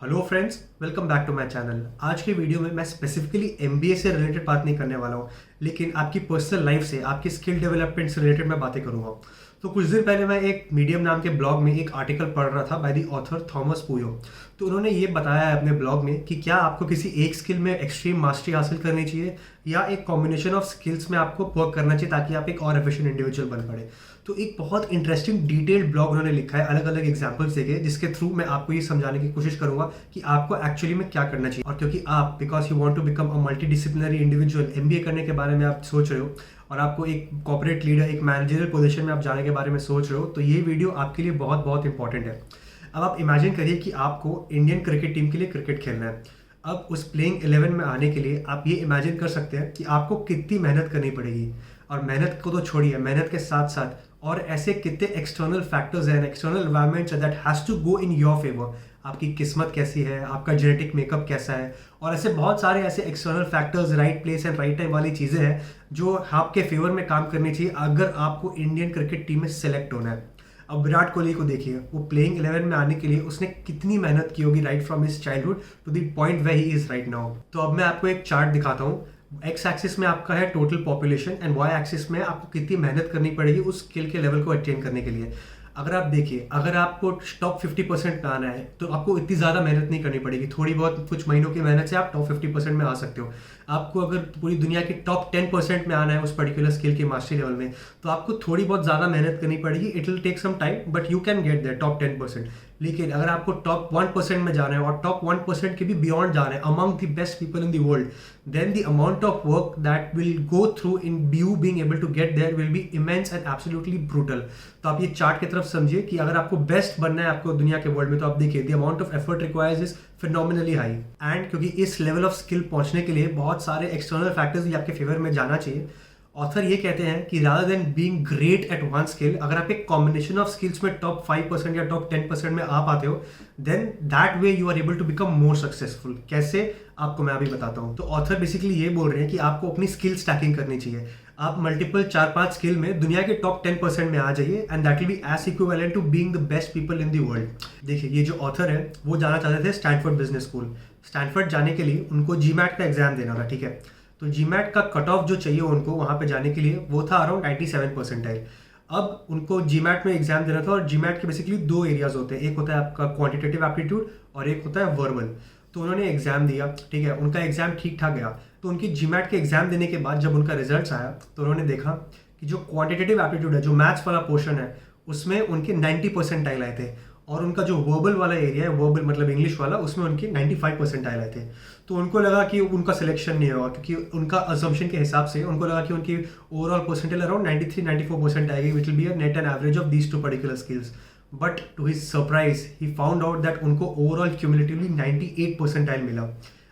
Hello friends, welcome back to my channel. आज के video में मैं स्पेसिफिकली एमबीए से रिलेटेड बात नहीं करने वाला हूँ, लेकिन आपकी पर्सनल लाइफ से, आपकी स्किल डेवलपमेंट से रिलेटेड मैं बातें करूँगा। तो कुछ दिन पहले मैं एक मीडियम नाम के ब्लॉग में एक आर्टिकल पढ़ रहा था बाय द ऑथर थॉमस पुयो। तो उन्होंने ये बताया है अपने ब्लॉग में कि क्या आपको किसी एक स्किल में एक्सट्रीम मास्टरी हासिल करनी चाहिए या एक कॉम्बिनेशन ऑफ स्किल्स में आपको वर्क करना चाहिए ताकि आप एक और एफिशिएंट इंडिविजुअल बन पड़े। तो एक बहुत इंटरेस्टिंग डिटेल्ड ब्लॉग उन्होंने लिखा है, अलग अलग एग्जांपल्स देके, जिसके थ्रू मैं आपको ये समझाने की कोशिश करूंगा कि आपको एक्चुअली में क्या करना चाहिए। और क्योंकि आप because you want to become a multi disciplinary individual, MBA करने के बारे में आप सोच रहे हो और आपको एक कॉर्पोरेट लीडर, एक मैनेजरियल पोजीशन में आप जाने के बारे में सोच रहे हो, तो ये वीडियो आपके लिए बहुत बहुत इंपॉर्टेंट है। अब आप इमेजिन करिए कि आपको इंडियन क्रिकेट टीम के लिए क्रिकेट खेलना है। अब उस प्लेइंग 11 में आने के लिए आप ये इमेजिन कर सकते हैं कि आपको कितनी मेहनत करनी पड़ेगी। और मेहनत को तो छोड़िए, मेहनत के साथ साथ और ऐसे कितने एक्सटर्नल फैक्टर्स हैं, external environments that has to go in your favour. आपकी किस्मत कैसी है, आपका जेनेटिक मेकअप कैसा है, और ऐसे बहुत सारे ऐसे external factors, right place and right time वाली चीज़ें हैं जो आपके फेवर में काम करनी चाहिए अगर आपको इंडियन क्रिकेट टीम में सेलेक्ट होना है। अब विराट कोहली को देखिए, वो प्लेइंग 11 में आने के लिए उसने कितनी मेहनत की होगी right from his childhood to the point where he is right now. तो अब मैं आपको एक चार्ट दिखाता हूँ। एक्स एक्सिस में आपका है total population and Y axis में आपको कितनी मेहनत करनी पड़ेगी उस स्किल के लेवल को अटेन करने के लिए। अगर आप देखिए, अगर आपको टॉप 50% में आना है तो आपको इतनी ज़्यादा मेहनत नहीं करनी पड़ेगी, थोड़ी बहुत कुछ महीनों की मेहनत से आप टॉप 50% में आ सकते हो। आपको अगर पूरी दुनिया के टॉप 10% में आना है उस पर्टिकुलर स्किल की मास्टरी लेवल में, तो आपको थोड़ी बहुत ज़्यादा मेहनत करनी पड़ेगी। It will take some time but you can get there top 10%। लेकिन अगर आपको टॉप 1% में जाना है और टॉप 1% के भी बियॉन्ड जाना है, among the best people in the world, then the amount of work that will go through in you being able to get there will be immense and absolutely brutal। तो आप ये chart की तरफ समझिए कि अगर आपको बेस्ट बनना है आपको दुनिया के वर्ल्ड में, तो आप देखिए the amount of effort requires is phenomenally high। And क्योंकि इस लेवल ऑफ स्किल पहुंचने के लिए बहुत सारे एक्सटर्नल फैक्टर्स भी आपके फेवर में जाना चाहिए। ऑथर ये कहते हैं कि rather than being great at one skill, अगर आप एक कॉम्बिनेशन ऑफ स्किल्स में टॉप 5% या टॉप 10% में आ पाते हो, then that way you are able to become more successful. कैसे, आपको मैं अभी बताता हूँ। तो ऑथर बेसिकली ये बोल रहे हैं कि आपको अपनी स्किल स्टैकिंग करनी चाहिए। आप मल्टीपल 4-5 स्किल में दुनिया के टॉप 10% में आ जाइए and that will be as equivalent to being the best people in the world. देखिए, ये जो ऑथर है वो जाना चाहते थे स्टैनफोर्ड बिजनेस स्कूल। स्टैनफोर्ड जाने के लिए उनको जीमैट का एग्जाम देना था, ठीक है। तो जीमैट का कट ऑफ जो चाहिए उनको वहाँ पे जाने के लिए वो था अराउंड 97 परसेंटाइल। अब उनको जीमैट में एग्जाम देना था और जीमैट के बेसिकली दो एरियाज होते हैं, एक होता है आपका क्वांटिटेटिव एप्टीट्यूड और एक होता है वर्बल। तो उन्होंने एग्जाम दिया, ठीक है, उनका एग्जाम ठीक ठाक गया। तो उनकी जीमैट के एग्जाम देने के बाद जब उनका रिजल्ट आया तो उन्होंने देखा कि जो क्वांटिटेटिव एप्टीट्यूड है, जो मैथ्स वाला पोर्शन है, उसमें उनके 90 परसेंटाइल आए थे। और उनका जो वर्बल वाला एरिया है, वर्बल मतलब इंग्लिश वाला, उसमें उनके 95 परसेंटाइल आए थे। तो उनको लगा कि उनका सिलेक्शन नहीं होगा, क्योंकि उनका असम्पशन के हिसाब से उनको लगा कि उनकी ओवरऑल परसेंटाइल अराउंड 93-94% आएगी, which will be a net and average of these two particular skills. But to his surprise he found out that उनको ओवरऑल क्यूमुलेटिवली 98 परसेंटाइल मिला।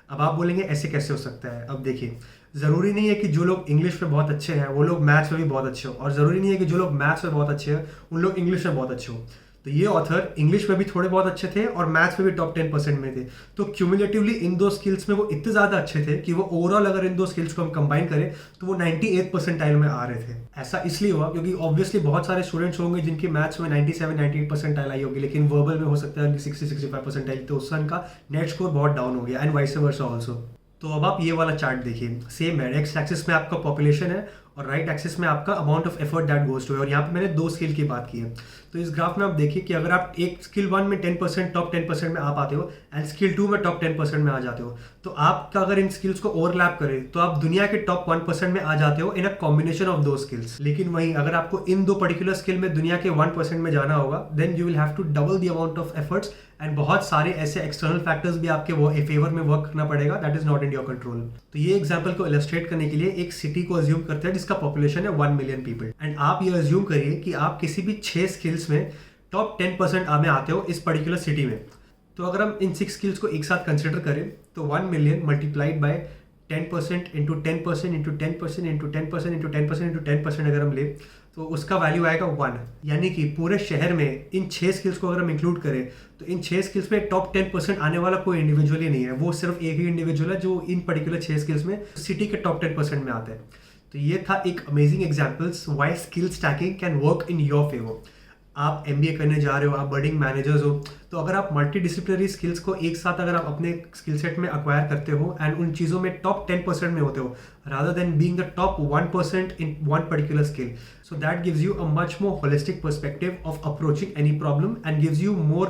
अब आप बोलेंगे ऐसे कैसे हो सकता है। अब देखिए, ज़रूरी नहीं है कि जो लोग इंग्लिश में बहुत अच्छे हैं वो लोग मैथ्स में भी बहुत अच्छे हो, और ज़रूरी नहीं है कि जो लोग मैथ्स में बहुत अच्छे हैं उन लोग इंग्लिश में बहुत अच्छे हो। तो ये ऑथर इंग्लिश में भी थोड़े बहुत अच्छे थे और मैथ्स में भी टॉप 10% में थे। तो क्यूमुलेटिवली इन दो स्किल्स में वो इतने ज़्यादा अच्छे थे कि वो ओवरऑल अगर इन दो स्किल्स को हम कंबाइन करें तो वो 98 परसेंटाइल में आ रहे थे। ऐसा इसलिए हुआ क्योंकि ऑब्वियसली बहुत सारे स्टूडेंट्स होंगे जिनकी मैथ्स में 97-98 परसेंटाइल आई होगी, लेकिन वर्बल में हो सकता है 60-65 परसेंटाइल, तो उससे उनका नेट स्कोर बहुत डाउन हो गया, एंड वाइस वर्सा ऑल्सो। तो अब आप ये वाला चार्ट देखिए, सेम है, एक्स एक्सिस में आपका पॉपुलेशन है और राइट एक्सिस में आपका amount of effort that goes to है। और यहाँ पे मैंने दो स्किल की बात की है। तो इस ग्राफ में आप देखिए कि अगर आप एक स्किल 1 में 10% टॉप 10% में आ पाते हो एंड स्किल 2 में टॉप 10% में आ जाते हो, तो आपका अगर इन स्किल्स को ओवरलैप करें तो आप दुनिया के टॉप 1% में आ जाते हो इन अ कॉम्बिनेशन ऑफ दो स्किल्स। लेकिन वहीं अगर आपको इन दो पर्टिकुलर स्किल में दुनिया के 1% में जाना होगा, then you will have to double the amount of efforts and बहुत सारे ऐसे एक्सटर्नल फैक्टर्स भी आपके वो फेवर में वर्क करना पड़ेगा, that is not in your control. तो ये एग्जांपल को इलस्ट्रेट करने के लिए एक सिटी को अज्यूम करते हैं जिसका पॉपुलेशन है 1 मिलियन पीपल, एंड आप ये अज्यूम करिए कि आप किसी भी 6 स्किल्स में टॉप 10% में आते हो इस पर्टिकुलर सिटी में। तो अगर हम इन 6 स्किल्स को एक साथ कंसिडर करें तो 1 million multiplied by 10% into 10% into 10% into 10% into 10% into 10% अगर हम ले तो उसका वैल्यू आएगा 1। यानी कि पूरे शहर में इन 6 स्किल्स को अगर हम इंक्लूड करें तो इन 6 स्किल्स में टॉप 10% आने वाला कोई इंडिविजुअल ही नहीं है, वो सिर्फ एक ही इंडिविजुअल है जो इन पर्टिकुलर 6 स्किल्स में सिटी के टॉप 10% में आता है। तो ये था एक amazing examples why skill stacking can work in your favour. आप एमबीए करने जा रहे हो, आप बर्डिंग मैनेजर्स हो, तो अगर आप मल्टी डिसिप्लिनरी स्किल्स को एक साथ अगर आप अपने स्किल सेट में अक्वायर करते हो एंड उन चीज़ों में टॉप 10% में होते हो rather than being the top 1% in one particular skill. So that gives you a much more holistic perspective of approaching any problem and gives you more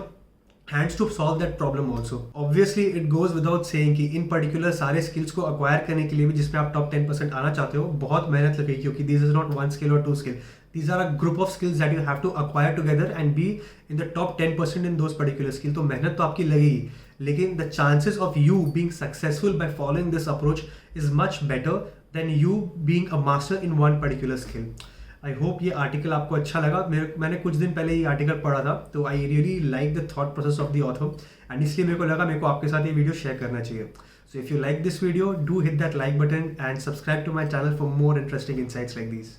hands to solve that problem also. Obviously it goes without saying कि in particular सारे skills को acquire करने के लिए भी जिसमें आप top 10% आना चाहते हो बहुत मेहनत लगेगी, क्योंकि this is not one skill or two skill. These are a group of skills that you have to acquire together and be in the top 10% in those particular skills. तो मेहनत तो आपकी लगेगी, लेकिन the chances of you being successful by following this approach is much better than you being a master in one particular skill. I hope ये article आपको अच्छा लगा। मैंने कुछ दिन पहले ये आर्टिकल पढ़ा था, तो I really like the thought process of the author and इसलिए मेरे को लगा मेरे को आपके साथ ये वीडियो शेयर करना चाहिए। So if you like this video, do hit that like button and subscribe to my channel for more interesting insights like this.